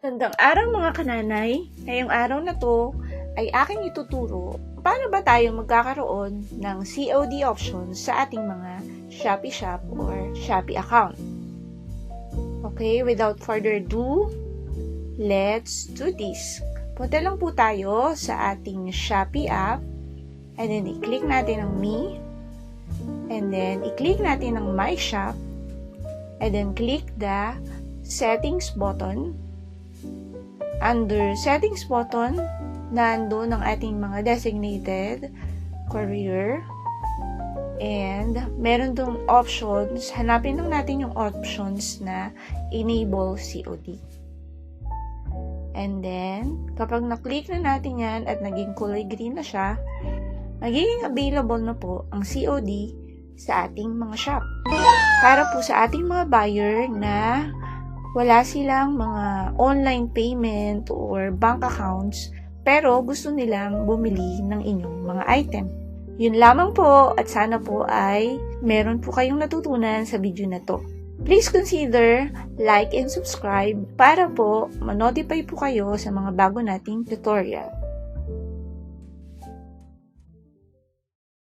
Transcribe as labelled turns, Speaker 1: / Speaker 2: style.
Speaker 1: Gandang araw mga kananay. Ngayong araw na to ay aking ituturo paano ba tayo magkakaroon ng COD options sa ating mga Shopee Shop or Shopee account. Okay, without further ado, let's do this. Punta lang po tayo sa ating Shopee app and then i-click natin ang Me and then i-click natin ang My Shop and then click the Settings button. Under Settings button, nandun ang ating mga designated courier. And meron dong options. Hanapin lang natin yung options na Enable COD. And then, kapag na-click na natin yan at naging kulay green na siya, magiging available na po ang COD sa ating mga shop. Para po sa ating mga buyer na wala silang mga online payment or bank accounts, pero gusto nilang bumili ng inyong mga item. Yun lamang po at sana po ay meron po kayong natutunan sa video na to. Please consider like and subscribe para po ma-notify po kayo sa mga bago nating tutorial.